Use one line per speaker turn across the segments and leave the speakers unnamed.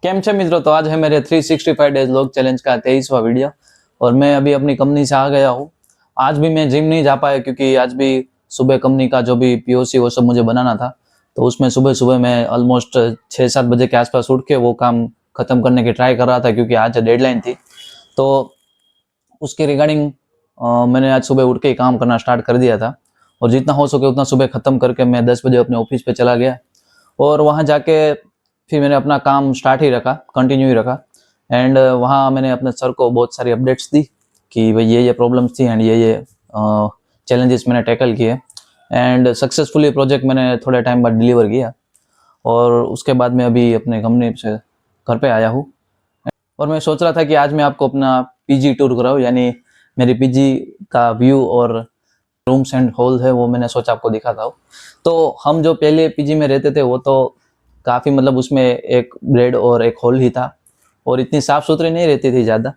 केम छे मित्रों। तो आज है मेरे 365 डेज लॉग चैलेंज का 23वां वीडियो और मैं अभी अपनी कंपनी से आ गया हूँ। आज भी मैं जिम नहीं जा पाया क्योंकि आज भी सुबह कंपनी का जो भी पीओसी वो सब मुझे बनाना था, तो उसमें सुबह सुबह मैं ऑलमोस्ट 6-7 बजे के आसपास उठ के वो काम खत्म करने की ट्राई कर रहा था क्योंकि आज डेडलाइन थी। तो उसके रिगार्डिंग मैंने आज सुबह उठ के ही काम करना स्टार्ट कर दिया था और जितना हो सके उतना सुबह ख़त्म करके मैं 10 बजे अपने ऑफिस पे चला गया और वहाँ जाके फिर मैंने अपना काम स्टार्ट ही रखा, कंटिन्यू ही रखा। एंड वहाँ मैंने अपने सर को बहुत सारी अपडेट्स दी कि भाई ये प्रॉब्लम्स थी एंड ये चैलेंजेस मैंने टैकल किए एंड सक्सेसफुली प्रोजेक्ट मैंने थोड़े टाइम बाद डिलीवर किया। और उसके बाद मैं अभी अपने कंपनी से घर पे आया हूँ और मैं सोच रहा था कि आज मैं आपको अपना पीजी टूर कराऊँ, यानी मेरी पीजी का व्यू और रूम्स एंड हॉल है वो मैंने सोचा आपको दिखाता हूँ। तो हम जो पहले पीजी में रहते थे वो तो काफ़ी मतलब उसमें एक बेड और एक हॉल ही था और इतनी साफ़ सुथरी नहीं रहती थी ज़्यादा।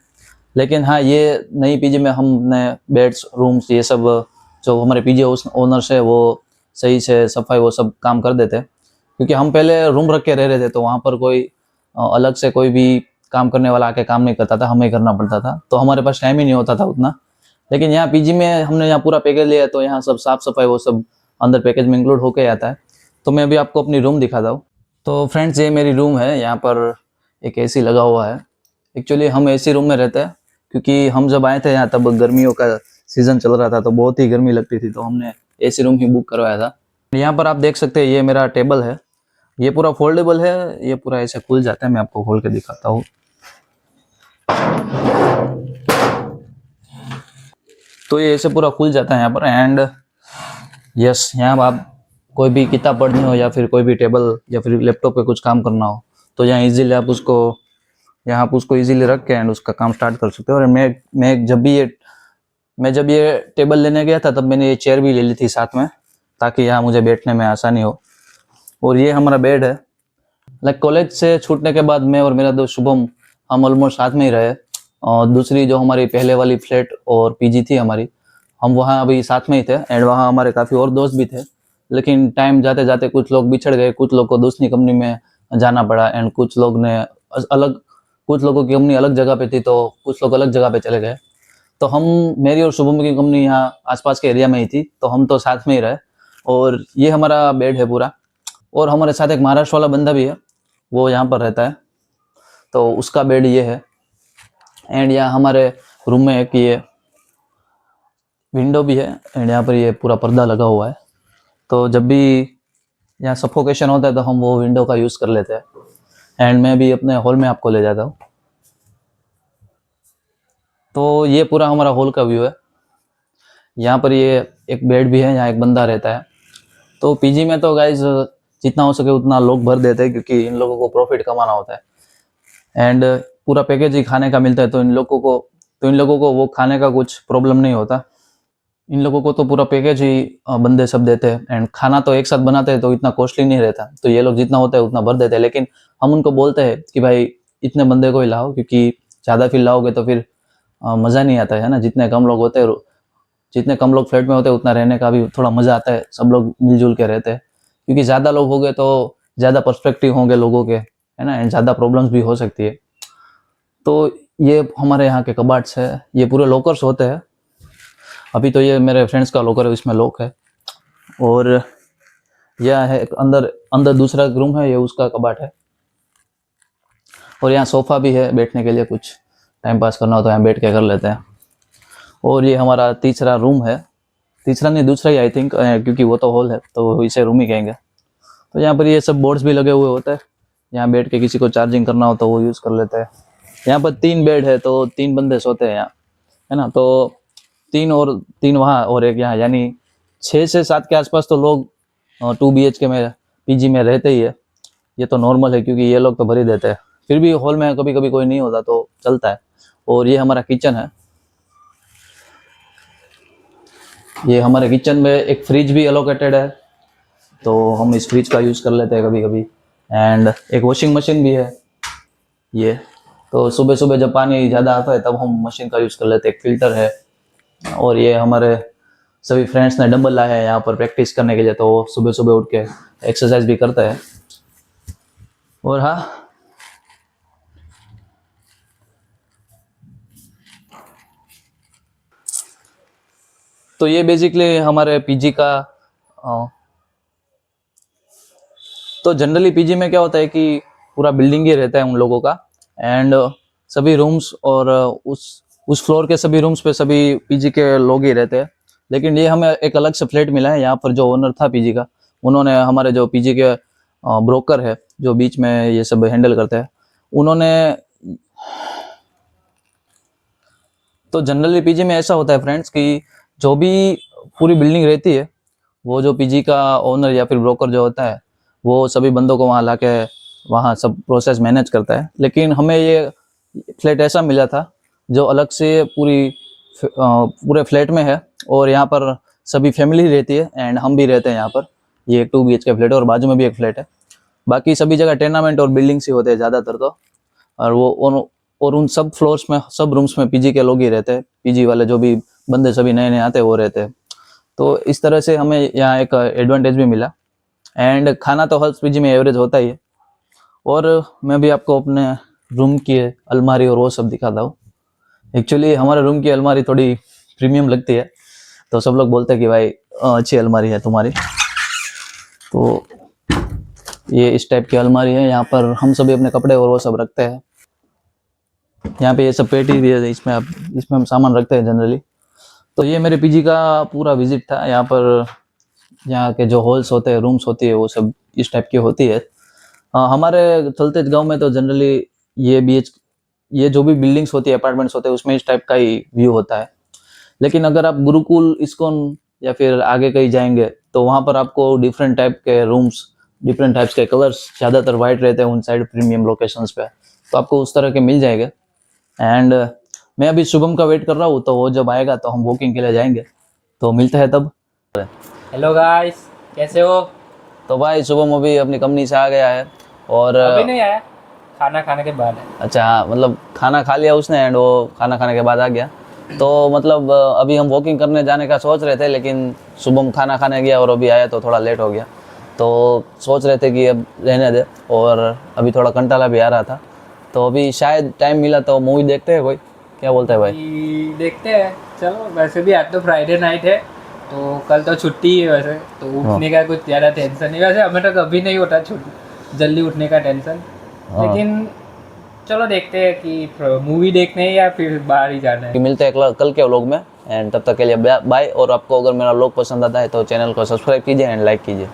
लेकिन हाँ, ये नई पीजी में हमने बेड्स रूम्स ये सब जो हमारे पीजी ओनर्स है वो सही से सफाई वो सब काम कर देते, क्योंकि हम पहले रूम रख के रह रहे थे तो वहाँ पर कोई अलग से कोई भी काम करने वाला आके काम नहीं करता था, हमें ही करना पड़ता था, तो हमारे पास टाइम ही नहीं होता था उतना। लेकिन यहाँ पीजी में हमने यहाँ पूरा पैकेज लिया तो यहाँ सब साफ़ सफाई वो सब अंदर पैकेज में इंक्लूड होके आता है। तो मैं अभी आपको अपनी रूम दिखाता हूँ। तो फ्रेंड्स, ये मेरी रूम है। यहाँ पर एक एसी लगा हुआ है। एक्चुअली हम एसी रूम में रहते हैं क्योंकि हम जब आए थे यहाँ तब गर्मियों का सीज़न चल रहा था तो बहुत ही गर्मी लगती थी, तो हमने एसी रूम ही बुक करवाया था। यहाँ पर आप देख सकते हैं ये मेरा टेबल है, ये पूरा फोल्डेबल है, ये पूरा ऐसे खुल जाता है। मैं आपको खोल के दिखाता हूँ। तो ये ऐसे पूरा खुल जाता है यहाँ पर एंड यस, यहाँ आप कोई भी किताब पढ़नी हो या फिर कोई भी टेबल या फिर लैपटॉप पे कुछ काम करना हो तो यहाँ इजीली आप उसको यहाँ पर उसको इजीली रख के एंड उसका काम स्टार्ट कर सकते हो। और मैं जब ये टेबल लेने गया था तब मैंने ये चेयर भी ले ली थी साथ में, ताकि यहाँ मुझे बैठने में आसानी हो। और ये हमारा बेड है। लाइक कॉलेज से छूटने के बाद मैं और मेरा दोस्त शुभम हम ऑलमोस्ट साथ में ही रहे और दूसरी जो हमारी पहले वाली फ्लैट और पीजी थी हमारी, हम वहाँ अभी साथ में ही थे एंड वहाँ हमारे काफ़ी और दोस्त भी थे। लेकिन टाइम जाते जाते कुछ लोग बिछड़ गए, कुछ लोग को दूसरी कंपनी में जाना पड़ा एंड कुछ लोगों की कंपनी अलग जगह पे थी तो कुछ लोग अलग जगह पे चले गए। तो हम मेरी और शुभम की कंपनी यहाँ आसपास के एरिया में ही थी तो हम तो साथ में ही रहे। और ये हमारा बेड है पूरा। और हमारे साथ एक महाराष्ट्र वाला बंदा भी है, वो यहाँ पर रहता है, तो उसका बेड ये है। एंड यहाँ हमारे रूम में एक ये विंडो भी है एंड यहाँ पर ये पूरा पर्दा लगा हुआ है, तो जब भी यहाँ सफोकेशन होता है तो हम वो विंडो का यूज़ कर लेते हैं। एंड मैं भी अपने हॉल में आपको ले जाता हूँ। तो ये पूरा हमारा हॉल का व्यू है। यहाँ पर ये एक बेड भी है, यहाँ एक बंदा रहता है। तो पीजी में तो गाइज जितना हो सके उतना लोग भर देते हैं क्योंकि इन लोगों को प्रॉफिट कमाना होता है एंड पूरा पैकेज ही खाने का मिलता है, तो इन लोगों को वो खाने का कुछ प्रॉब्लम नहीं होता। इन लोगों को तो पूरा पैकेज ही बंदे सब देते हैं एंड खाना तो एक साथ बनाते हैं तो इतना कॉस्टली नहीं रहता, तो ये लोग जितना होता है उतना भर देते हैं। लेकिन हम उनको बोलते हैं कि भाई इतने बंदे को ही लाओ, क्योंकि ज़्यादा फिर लाओगे तो फिर मज़ा नहीं आता है ना। जितने कम लोग फ्लैट में होते हैं उतना रहने का भी थोड़ा मज़ा आता है, सब लोग मिलजुल के रहते हैं। क्योंकि ज़्यादा लोग हो गए तो ज़्यादा पर्सपेक्टिव होंगे लोगों के, है ना, एंड ज़्यादा प्रॉब्लम्स भी हो सकती है। तो ये हमारे यहाँ के कबाट्स है, ये पूरे लॉकर्स होते हैं। अभी तो ये मेरे फ्रेंड्स का लॉकर है, इसमें लॉक है। और यह है अंदर दूसरा रूम है, ये उसका कबाट है। और यहाँ सोफ़ा भी है बैठने के लिए, कुछ टाइम पास करना हो तो यहाँ बैठ के कर लेते हैं। और ये हमारा तीसरा रूम है, तीसरा नहीं दूसरा ही आई थिंक, क्योंकि वो तो हॉल है तो इसे रूम ही कहेंगे। तो यहाँ पर ये सब बोर्ड्स भी लगे हुए होते हैं, यहाँ बैठ के किसी को चार्जिंग करना हो तो वो यूज़ कर लेते हैं। यहाँ पर 3 बेड है तो 3 बंदे सोते हैं यहाँ, है ना। तो 3 वहाँ और एक यहाँ, यानी 6 से 7 के आसपास तो लोग 2 BHK में पीजी में रहते ही है। ये तो नॉर्मल है क्योंकि ये लोग तो भर ही देते हैं, फिर भी हॉल में कभी कभी कोई नहीं होता तो चलता है। और ये हमारा किचन है। ये हमारे किचन में एक फ्रिज भी एलोकेटेड है तो हम इस फ्रिज का यूज़ कर लेते हैं कभी कभी। एंड एक वॉशिंग मशीन भी है ये, तो सुबह सुबह जब पानी ज़्यादा आता है तब हम मशीन का यूज़ कर लेते हैं। एक फिल्टर है। और ये हमारे सभी फ्रेंड्स ने डंबल लाए हैं यहाँ पर प्रैक्टिस करने के लिए, तो वो सुबह सुबह उठ के एक्सरसाइज भी करते हैं। और हाँ, तो ये बेसिकली हमारे पीजी का तो जनरली पीजी में क्या होता है कि पूरा बिल्डिंग ही रहता है उन लोगों का, एंड सभी रूम्स और उस फ्लोर के सभी रूम्स पे सभी पीजी के लोग ही रहते हैं। लेकिन ये हमें एक अलग से फ्लैट मिला है। यहाँ पर जो ओनर था पीजी का, उन्होंने हमारे जो पीजी के ब्रोकर है जो बीच में ये सब हैंडल करते हैं, उन्होंने तो जनरली पीजी में ऐसा होता है फ्रेंड्स कि जो भी पूरी बिल्डिंग रहती है, वो जो पीजी का ओनर या फिर ब्रोकर जो होता है, वो सभी बंदों को वहाँ लाके वहाँ सब प्रोसेस मैनेज करता है। लेकिन हमें ये फ्लैट ऐसा मिला था जो अलग से पूरे फ्लैट में है, और यहाँ पर सभी फैमिली रहती है एंड हम भी रहते हैं यहाँ पर। ये 2 BHK फ्लैट है और बाजू में भी एक फ्लैट है। बाकी सभी जगह टेनामेंट और बिल्डिंग्स ही होते हैं ज़्यादातर तो, और उन सब फ्लोर्स में, सब रूम्स में पीजी के लोग ही रहते हैं। पीजी वाले जो भी बंदे सभी नए नए आते हैं वो रहते हैं। तो इस तरह से हमें यहाँ एक एडवांटेज भी मिला। एंड खाना तो हर पीजी में एवरेज होता ही है। और मैं भी आपको अपने रूम की अलमारी और वो सब दिखाता हूँ। एक्चुअली हमारे रूम की अलमारी थोड़ी प्रीमियम लगती है, तो सब लोग बोलते हैं कि भाई अच्छी अलमारी है तुम्हारी। तो ये इस टाइप की अलमारी है। यहाँ पर हम सभी अपने कपड़े और वो सब रखते हैं। यहाँ पे ये सब पेटी भी है, इसमें हम सामान रखते हैं जनरली। तो ये मेरे पीजी का पूरा विजिट था। यहाँ पर यहाँ के जो हॉल्स होते हैं, रूम्स होती है, वो सब इस टाइप की होती है। हमारे थलतेज गांव में तो जनरली ये जो भी बिल्डिंग्स होती है, अपार्टमेंट्स होते हैं, उसमें इस टाइप का ही व्यू होता है। लेकिन अगर आप गुरुकुल, इस्कॉन या फिर आगे कहीं जाएंगे तो वहाँ पर आपको डिफरेंट टाइप के रूम्स, डिफरेंट टाइप्स के कलर्स, ज़्यादातर वाइट रहते हैं उन साइड प्रीमियम लोकेशंस पे, तो आपको उस तरह के मिल जाएंगे। एंड मैं अभी शुभम का वेट कर रहा हूँ, तो वो जब आएगा तो हम वॉकिंग के लिए जाएंगे। तो मिलते हैं तब।
हेलो गाइस, कैसे हो?
तो भाई शुभम अभी अपनी कंपनी से आ गया है और
अभी नहीं आया, खाना खाने के बाद है।
अच्छा हाँ, मतलब खाना खा लिया उसने एंड वो खाना खाने के बाद आ गया। तो मतलब अभी हम वॉकिंग करने जाने का सोच रहे थे, लेकिन शुभम खाना खाने गया और अभी आया तो थोड़ा लेट हो गया। तो सोच रहे थे कि अब रहने दे, और अभी थोड़ा कंटाला भी आ रहा था। तो अभी शायद टाइम मिला तो मूवी देखते हैं कोई, क्या बोलते हैं भाई?
देखते हैं, चलो। वैसे भी आज तो फ्राइडे नाइट है, तो कल तो छुट्टी है वैसे, तो उठने का कुछ ज़्यादा टेंशन नहीं। वैसे हमें तो कभी नहीं होता जल्दी उठने का टेंशन, लेकिन चलो देखते हैं कि मूवी देखने या फिर बाहर ही जाना है।
मिलते हैं कल के व्लॉग में, एंड तब तक के लिए बाय। और आपको अगर मेरा व्लॉग पसंद आता है तो चैनल को सब्सक्राइब कीजिए एंड लाइक कीजिए।